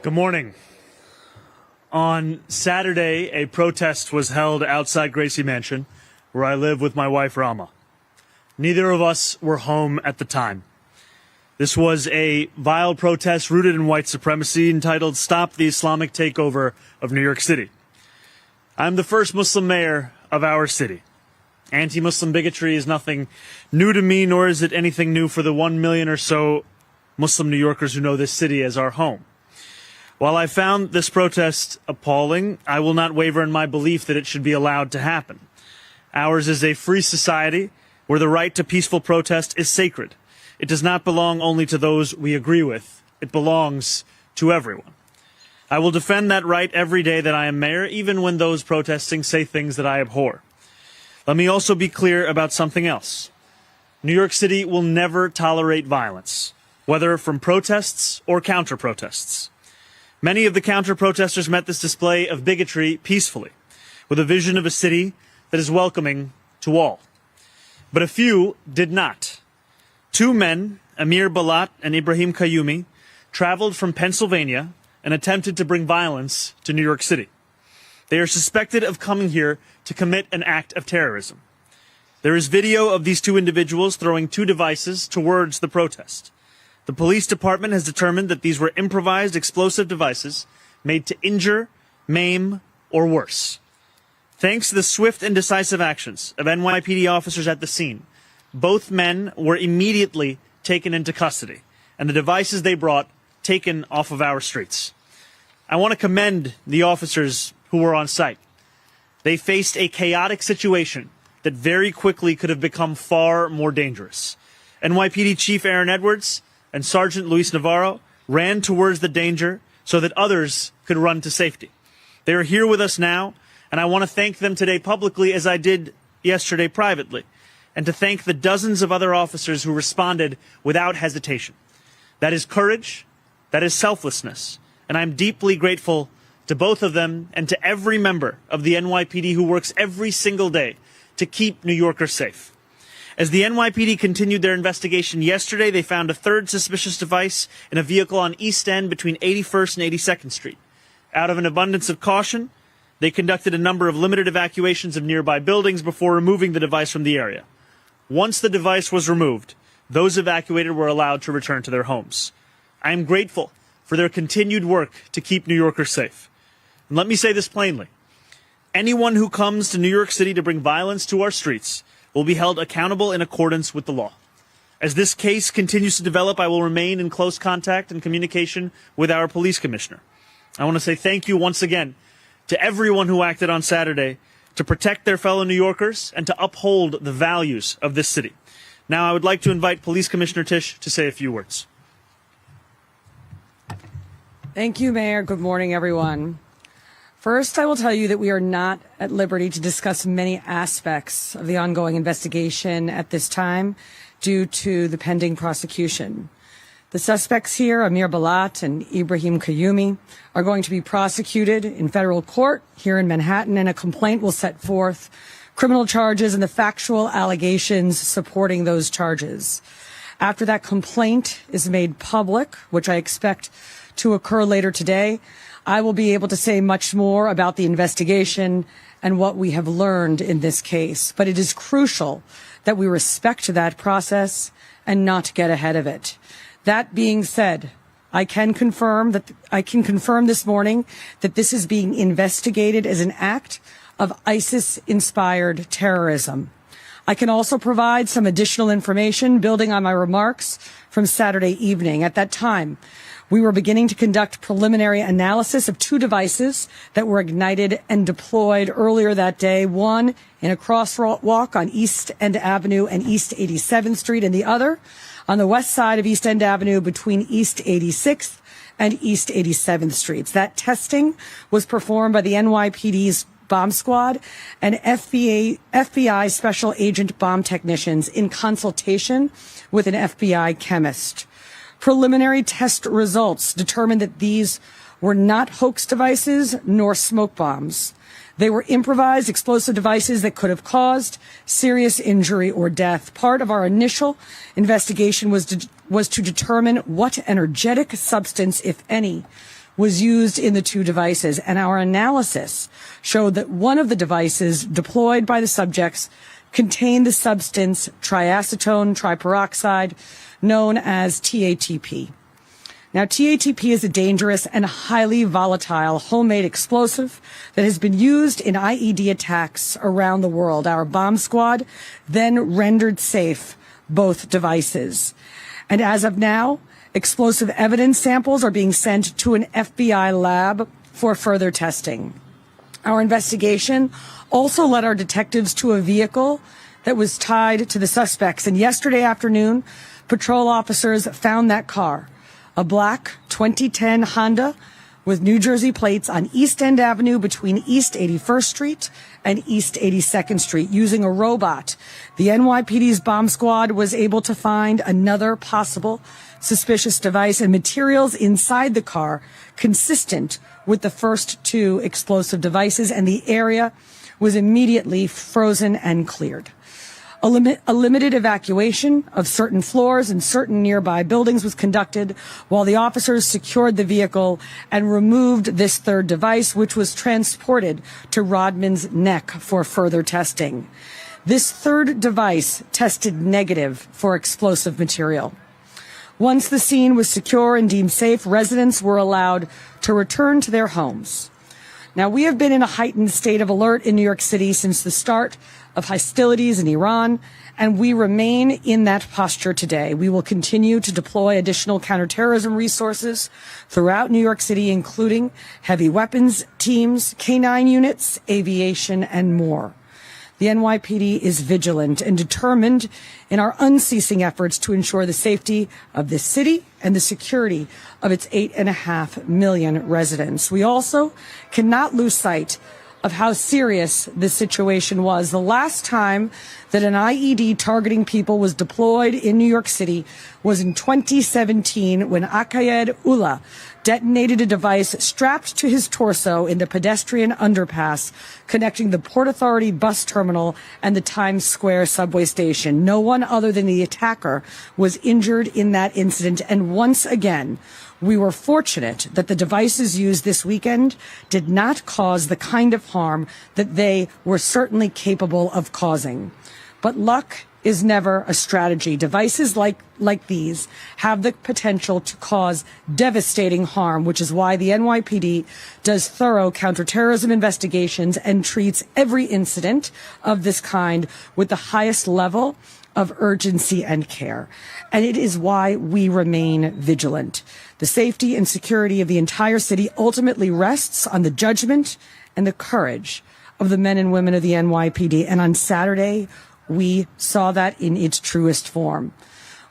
Good morning. On Saturday, a protest was held outside Gracie Mansion, where I live with my wife, Rama. Neither of us were home at the time. This was a vile protest rooted in white supremacy entitled Stop the Islamic Takeover of New York City. I'm the first Muslim mayor of our city. Anti-Muslim bigotry is nothing new to me, nor is it anything new for the 1 million or so Muslim New Yorkers who know this city as our home. While I found this protest appalling, I will not waver in my belief that it should be allowed to happen. Ours is a free society where the right to peaceful protest is sacred. It does not belong only to those we agree with. It belongs to everyone. I will defend that right every day that I am mayor, even when those protesting say things that I abhor. Let me also be clear about something else. New York City will never tolerate violence, whether from protests or counter-protests. Many of the counter-protesters met this display of bigotry peacefully, with a vision of a city that is welcoming to all. But a few did not. Two men, Amir Balat and Ibrahim Kayumi, traveled from Pennsylvania and attempted to bring violence to New York City. They are suspected of coming here to commit an act of terrorism. There is video of these two individuals throwing two devices towards the protest. The police department has determined that these were improvised explosive devices made to injure, maim, or worse. Thanks to the swift and decisive actions of NYPD officers at the scene, both men were immediately taken into custody, and the devices they brought taken off of our streets. I want to commend the officers who were on site. They faced a chaotic situation that very quickly could have become far more dangerous. NYPD Chief Aaron Edwards and Sergeant Luis Navarro ran towards the danger so that others could run to safety. They are here with us now, and I want to thank them today publicly as I did yesterday privately, and to thank the dozens of other officers who responded without hesitation. That is courage, that is selflessness, and I'm deeply grateful to both of them and to every member of the NYPD who works every single day to keep New Yorkers safe. As the NYPD continued their investigation yesterday, they found a third suspicious device in a vehicle on East End between 81st and 82nd Street. Out of an abundance of caution, they conducted a number of limited evacuations of nearby buildings before removing the device from the area. Once the device was removed, those evacuated were allowed to return to their homes. I am grateful for their continued work to keep New Yorkers safe. And let me say this plainly. Anyone who comes to New York City to bring violence to our streets will be held accountable in accordance with the law. As this case continues to develop, I will remain in close contact and communication with our police commissioner. I want to say thank you once again to everyone who acted on Saturday to protect their fellow New Yorkers and to uphold the values of this city. Now I would like to invite Police Commissioner Tisch to say a few words. Thank you, Mayor. Good morning, everyone. First, I will tell you that we are not at liberty to discuss many aspects of the ongoing investigation at this time due to the pending prosecution. The suspects here, Amir Balat and Ibrahim Kayumi, are going to be prosecuted in federal court here in Manhattan, and a complaint will set forth criminal charges and the factual allegations supporting those charges. After that complaint is made public, which I expect to occur later today, I will be able to say much more about the investigation and what we have learned in this case. But it is crucial that we respect that process and not get ahead of it. That being said, I can confirm this morning that this is being investigated as an act of ISIS-inspired terrorism. I can also provide some additional information building on my remarks from Saturday evening. At that time, we were beginning to conduct preliminary analysis of two devices that were ignited and deployed earlier that day, one in a crosswalk on East End Avenue and East 87th Street, and the other on the west side of East End Avenue between East 86th and East 87th Streets. That testing was performed by the NYPD's bomb squad and FBI special agent bomb technicians in consultation with an FBI chemist. Preliminary test results determined that these were not hoax devices nor smoke bombs. They were improvised explosive devices that could have caused serious injury or death. Part of our initial investigation was to determine what energetic substance, if any, was used in the two devices, and our analysis showed that one of the devices deployed by the subjects contained the substance triacetone triperoxide, known as TATP. Now, TATP is a dangerous and highly volatile homemade explosive that has been used in IED attacks around the world. Our bomb squad then rendered safe both devices. And as of now, explosive evidence samples are being sent to an FBI lab for further testing. Our investigation also led our detectives to a vehicle that was tied to the suspects. And yesterday afternoon, patrol officers found that car, a black 2010 Honda with New Jersey plates on East End Avenue between East 81st Street and East 82nd Street. Using a robot, the NYPD's bomb squad was able to find another possible suspicious device and materials inside the car consistent with the first two explosive devices, and the area was immediately frozen and cleared. A limited evacuation of certain floors and certain nearby buildings was conducted while the officers secured the vehicle and removed this third device, which was transported to Rodman's Neck for further testing. This third device tested negative for explosive material. Once the scene was secure and deemed safe, residents were allowed to return to their homes. Now, we have been in a heightened state of alert in New York City since the start of hostilities in Iran, and we remain in that posture today. We will continue to deploy additional counterterrorism resources throughout New York City, including heavy weapons teams, K-9 units, aviation, and more. The NYPD is vigilant and determined in our unceasing efforts to ensure the safety of this city and the security of its 8.5 million residents. We also cannot lose sight of how serious this situation was. The last time that an IED targeting people was deployed in New York City was in 2017 when Akayed Ullah detonated a device strapped to his torso in the pedestrian underpass connecting the Port Authority bus terminal and the Times Square subway station. No one other than the attacker was injured in that incident, and once again, we were fortunate that the devices used this weekend did not cause the kind of harm that they were certainly capable of causing. But luck is never a strategy. Devices like these have the potential to cause devastating harm, which is why the NYPD does thorough counterterrorism investigations and treats every incident of this kind with the highest level of urgency and care. And it is why we remain vigilant. The safety and security of the entire city ultimately rests on the judgment and the courage of the men and women of the NYPD. And on Saturday, we saw that in its truest form.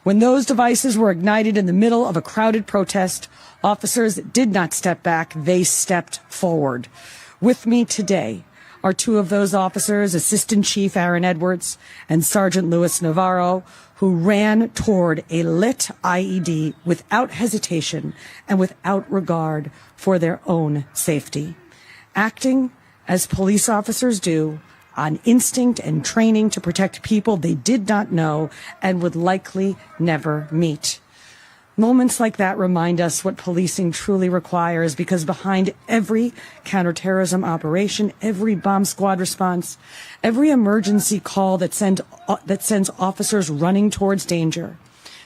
When those devices were ignited in the middle of a crowded protest, officers did not step back, they stepped forward. With me today are two of those officers, Assistant Chief Aaron Edwards and Sergeant Louis Navarro, who ran toward a lit IED without hesitation and without regard for their own safety. Acting as police officers do, on instinct and training to protect people they did not know and would likely never meet. Moments like that remind us what policing truly requires, because behind every counterterrorism operation, every bomb squad response, every emergency call that sends officers running towards danger,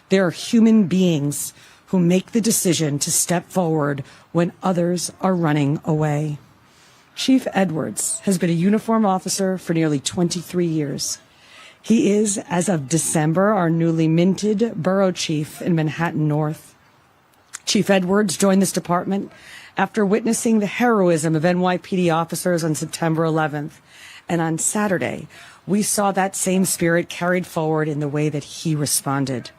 there are human beings who make the decision to step forward when others are running away. Chief Edwards has been a uniformed officer for nearly 23 years. He is, as of December, our newly minted borough chief in Manhattan North. Chief Edwards joined this department after witnessing the heroism of NYPD officers on September 11th. And on Saturday, we saw that same spirit carried forward in the way that he responded.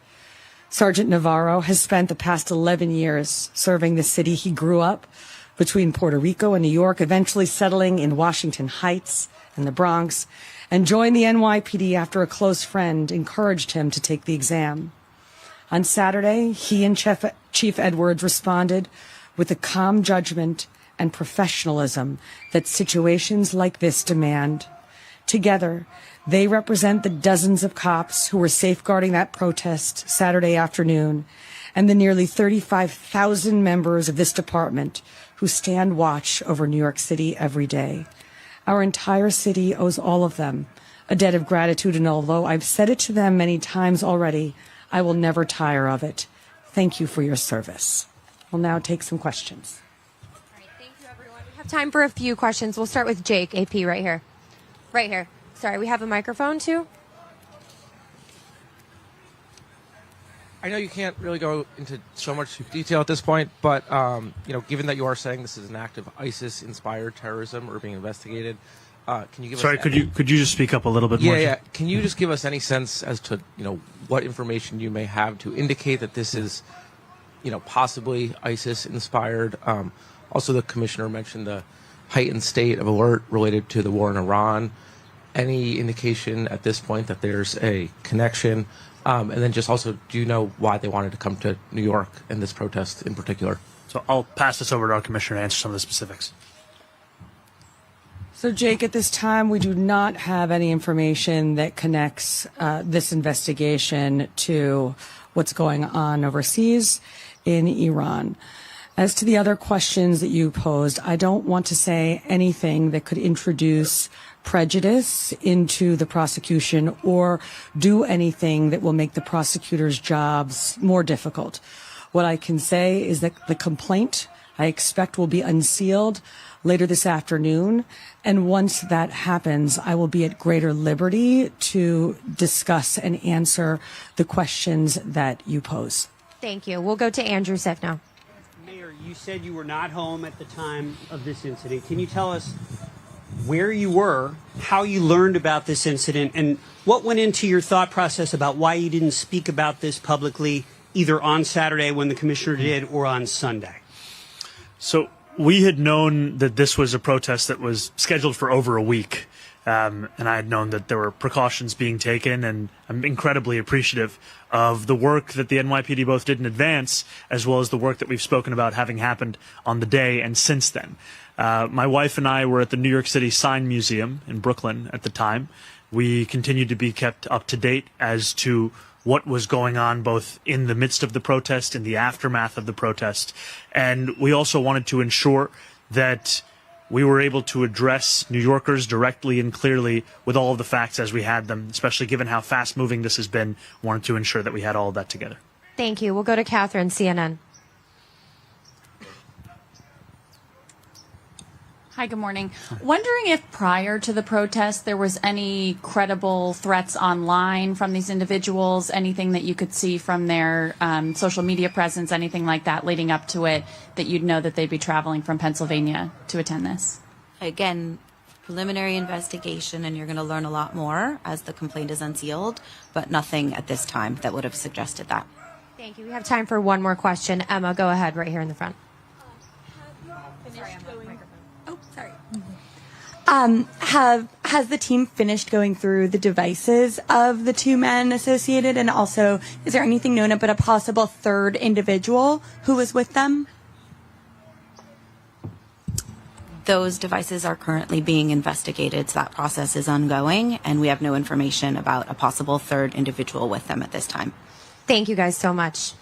Sergeant Navarro has spent the past 11 years serving the city he grew up between Puerto Rico and New York, eventually settling in Washington Heights and the Bronx, and joined the NYPD after a close friend encouraged him to take the exam. On Saturday, he and Chief Edwards responded with the calm judgment and professionalism that situations like this demand. Together, they represent the dozens of cops who were safeguarding that protest Saturday afternoon, and the nearly 35,000 members of this department who stand watch over New York City every day. Our entire city owes all of them a debt of gratitude, and although I've said it to them many times already, I will never tire of it. Thank you for your service. We'll now take some questions. All right, thank you, everyone. We have time for a few questions. We'll start with Jake, AP, right here. Right here. Sorry, we have a microphone, too? I know you can't really go into so much detail at this point, but given that you are saying this is an act of ISIS-inspired terrorism or being investigated, can you give us? Sorry, could you just speak up a little bit more? Yeah. Can you just give us any sense as to what information you may have to indicate that this is, possibly ISIS-inspired? Also, the commissioner mentioned the heightened state of alert related to the war in Iran. Any indication at this point that there's a connection? And then just also, do you know why they wanted to come to New York in this protest in particular? So I'll pass this over to our commissioner to answer some of the specifics. So, Jake, at this time, we do not have any information that connects this investigation to what's going on overseas in Iran. As to the other questions that you posed, I don't want to say anything that could introduce prejudice into the prosecution or do anything that will make the prosecutors' jobs more difficult. What I can say is that the complaint, I expect, will be unsealed later this afternoon. And once that happens, I will be at greater liberty to discuss and answer the questions that you pose. Thank you. We'll go to Andrew Siff now. Mayor, you said you were not home at the time of this incident. Can you tell us where you were, how you learned about this incident, and what went into your thought process about why you didn't speak about this publicly, either on Saturday when the commissioner did or on Sunday? So we had known that this was a protest that was scheduled for over a week. And I had known that there were precautions being taken, and I'm incredibly appreciative of the work that the NYPD both did in advance, as well as the work that we've spoken about having happened on the day and since then. My wife and I were at the New York City Sign Museum in Brooklyn at the time. We continued to be kept up to date as to what was going on both in the midst of the protest, in the aftermath of the protest. And we also wanted to ensure that we were able to address New Yorkers directly and clearly with all of the facts as we had them, especially given how fast-moving this has been. Wanted to ensure that we had all of that together. Thank you. We'll go to Catherine, CNN. Hi, good morning. Wondering if prior to the protest there was any credible threats online from these individuals, anything that you could see from their social media presence, anything like that leading up to it, that you'd know that they'd be traveling from Pennsylvania to attend this? Again, preliminary investigation, and you're going to learn a lot more as the complaint is unsealed, but nothing at this time that would have suggested that. Thank you. We have time for one more question. Emma, go ahead right here in the front. Has the team finished going through the devices of the two men associated? And also, is there anything known about a possible third individual who was with them? Those devices are currently being investigated, so that process is ongoing, and we have no information about a possible third individual with them at this time. Thank you guys so much.